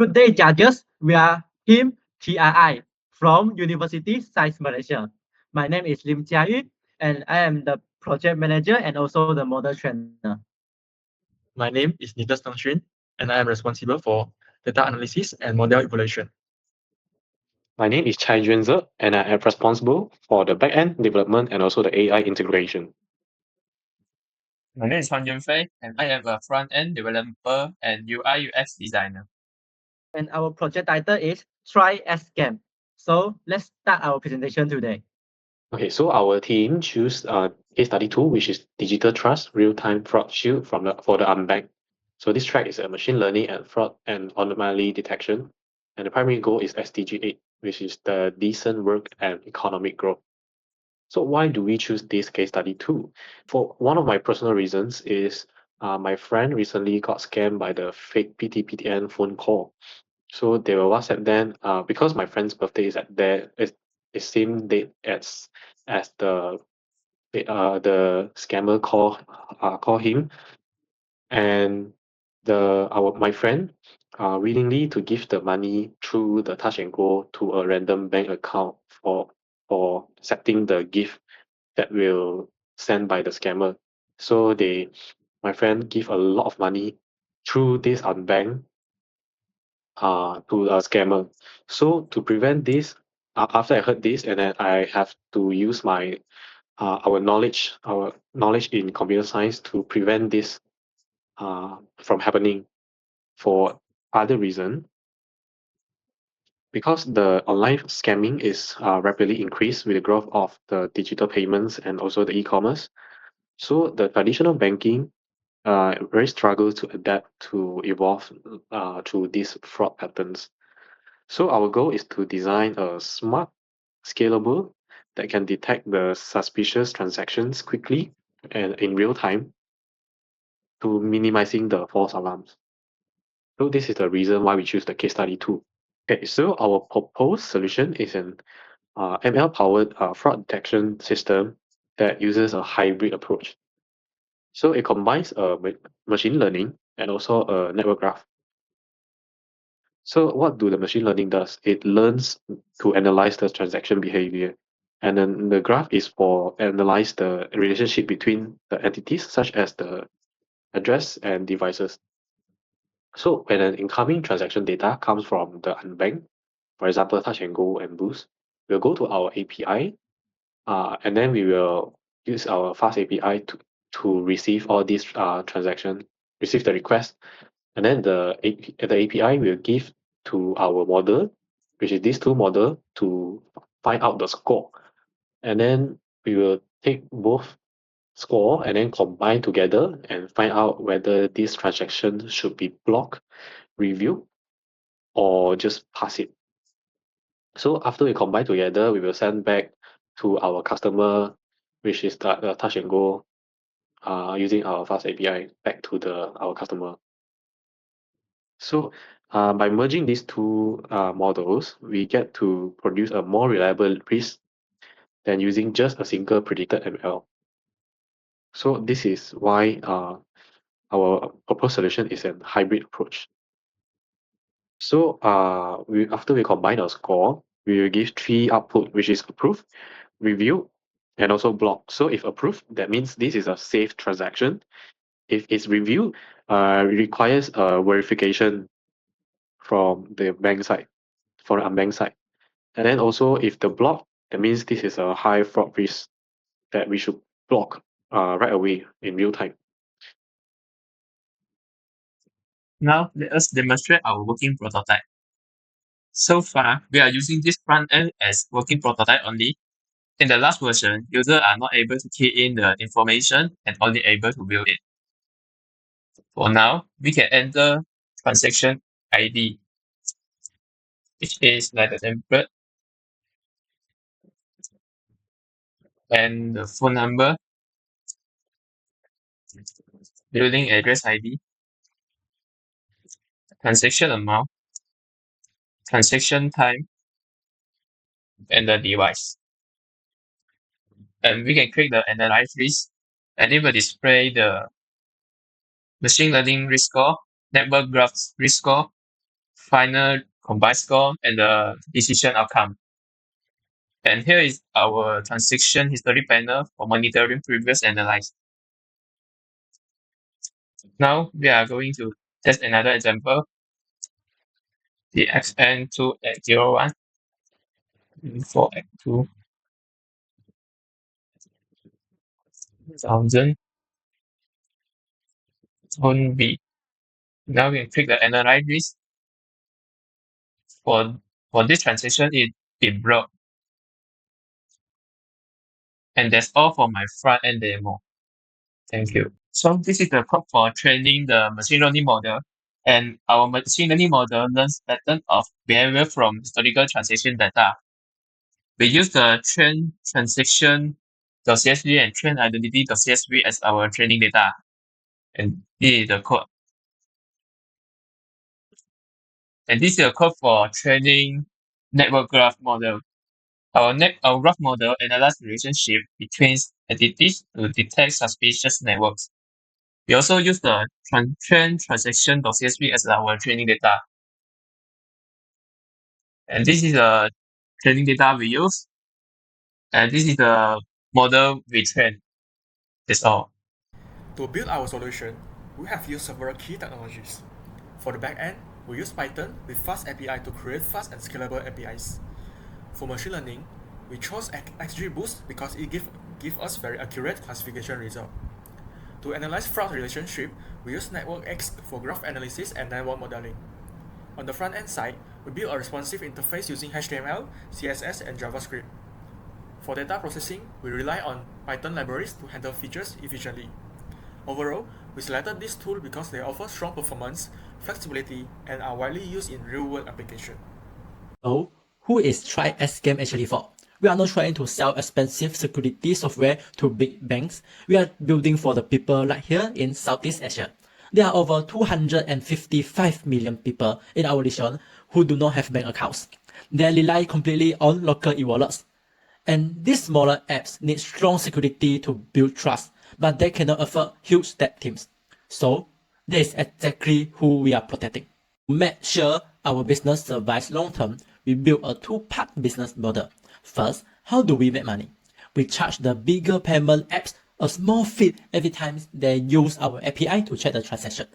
Good day, judges. We are Team TRI from University Science Malaysia. My name is Lim Jia-yu, and I am the project manager and also the model trainer. My name is Nicholas Tang Xun, and I am responsible for data analysis and model evaluation. My name is Chai Juanze, and I am responsible for the backend development and also the AI integration. My name is Huan Yunfei, and I am a front-end developer and UI UX designer. And our project title is Trixscam. So let's start our presentation today. Okay, so our team choose case study 2, which is digital trust real-time fraud shield for the unbanked. So this track is a machine learning and fraud and anomaly detection, and the primary goal is SDG 8, which is the decent work and economic growth. So why do we choose this case study 2? For one of my personal reasons is my friend recently got scammed by the fake PTPTN phone call. So they will WhatsApp then because my friend's birthday is at there is same date as the scammer call him, and my friend willingly to give the money through the Touch and Go to a random bank account for accepting the gift that will sent by the scammer. So my friend give a lot of money through this unbank to a scammer. So to prevent this, after I heard this, and then I have to use our knowledge in computer science to prevent this from happening. For other reason, because the online scamming is rapidly increased with the growth of the digital payments and also the e-commerce. So the traditional banking very struggle to adapt to evolve through these fraud patterns. So our goal is to design a smart, scalable that can detect the suspicious transactions quickly and in real time to minimizing the false alarms. So this is the reason why we choose the case study 2. Okay, so our proposed solution is an ML-powered fraud detection system that uses a hybrid approach. So it combines machine learning and also a network graph. So what do the machine learning does? It learns to analyze the transaction behavior. And then the graph is for analyze the relationship between the entities such as the address and devices. So when an incoming transaction data comes from the unbanked, for example, Touch and Go and Boost, we'll go to our API, and then we will use our fast API to receive all these transaction, receive the request, and then the API will give to our model, which is these two model, to find out the score. And then we will take both score and then combine together and find out whether this transaction should be blocked, review, or just pass it. So after we combine together, we will send back to our customer, which is the Touch and Go, using our fast API back to our customer. So by merging these two models, we get to produce a more reliable risk than using just a single predicted ML. So this is why our proposed solution is a hybrid approach. So after we combine our score, we will give 3 output, which is approve, review, and also block. So if approved, that means this is a safe transaction. If it's review, it requires a verification from the bank side, for the unbanked side. And then also if the block, that means this is a high fraud risk that we should block right away in real time. Now, let us demonstrate our working prototype. So far, we are using this front end as working prototype only. In the last version, users are not able to key in the information and only able to view it. For now, we can enter transaction ID, which is like the template, and the phone number, billing address ID, transaction amount, transaction time, and the device. And we can click the analyze risk, and it will display the machine learning risk score, network graph risk score, final combined score and the decision outcome. And here is our transaction history panel for monitoring previous analysis. Now we are going to test another example. The XN2801 for X2 1000 zone B. Now we click the analyze risk. For this transaction, it broke. And that's all for my front end demo. Thank you. So this is the code for training the machine learning model. And our machine learning model learns pattern of behavior from historical transaction data. We use the train transaction.csv and train identity.csv as our training data. And this is the code. And this is the code for training network graph model. Our graph model analyzes the relationship between entities to detect suspicious networks. We also use the train transaction.csv as our training data. And this is the training data we use. And this is the model we train. That's all. To build our solution, we have used several key technologies. For the backend, we use Python with fast API to create fast and scalable APIs. For machine learning, we chose XGBoost because it gives us very accurate classification result. To analyze fraud relationship, we use NetworkX for graph analysis and network modeling. On the front-end side, we build a responsive interface using HTML, CSS, and JavaScript. For data processing, we rely on Python libraries to handle features efficiently. Overall, we selected this tool because they offer strong performance, flexibility, and are widely used in real-world applications. So, who is Trixscam actually for? We are not trying to sell expensive security software to big banks. We are building for the people right here in Southeast Asia. There are over 255 million people in our region who do not have bank accounts. They rely completely on local e-wallets. And these smaller apps need strong security to build trust, but they cannot afford huge tech teams. So, that is exactly who we are protecting. To make sure our business survives long term, we built a two-part business model. First, how do we make money? We charge the bigger payment apps a small fee every time they use our API to check the transaction.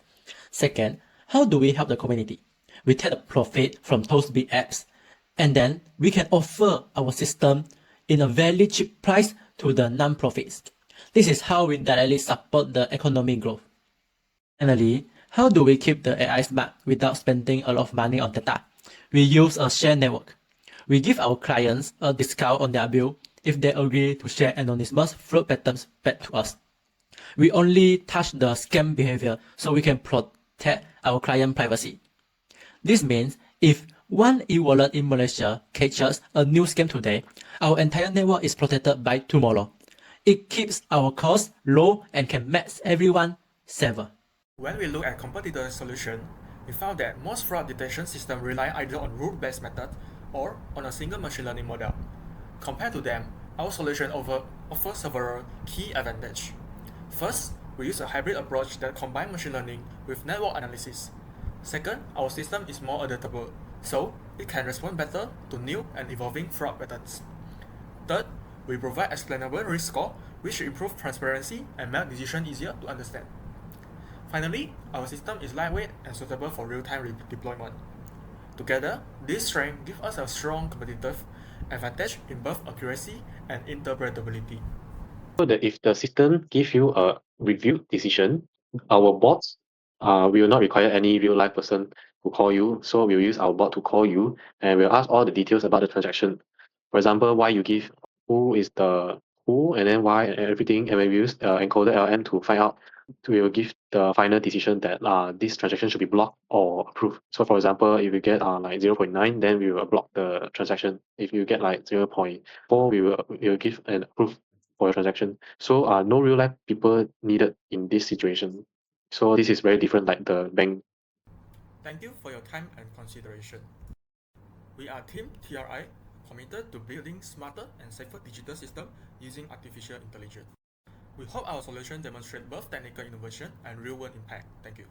Second, how do we help the community? We take the profit from those big apps, and then we can offer our system in a very cheap price to the non-profits. This is how we directly support the economic growth. Finally, how do we keep the AI smart without spending a lot of money on data? We use a shared network. We give our clients a discount on their bill if they agree to share anonymous fraud patterns back to us. We only touch the scam behavior so we can protect our client privacy. This means if one e-wallet in Malaysia catches a new scam today, our entire network is protected by tomorrow. It keeps our costs low and can make everyone safer. When we look at competitor solution, we found that most fraud detection systems rely either on rule-based method or on a single machine learning model. Compared to them, our solution offers several key advantages. First, we use a hybrid approach that combines machine learning with network analysis. Second, our system is more adaptable, so it can respond better to new and evolving fraud patterns. Third, we provide explainable risk score, which improve transparency and make decisions easier to understand. Finally, our system is lightweight and suitable for real-time deployment. Together, these strengths give us a strong competitive advantage in both accuracy and interpretability. So that if the system gives you a reviewed decision, our bots we will not require any real life person to call you. So we'll use our bot to call you and we'll ask all the details about the transaction. For example, why you give, who is the who, and then why and everything. And when we use encoded LM to find out, we will give the final decision that this transaction should be blocked or approved. So for example, if you get like 0.9, then we will block the transaction. If you get like 0.4, we will give an approve for your transaction. So no real life people needed in this situation. So this is very different like the bank. Thank you for your time and consideration. We are Team TRI, committed to building smarter and safer digital systems using artificial intelligence. We hope our solution demonstrates both technical innovation and real-world impact. Thank you.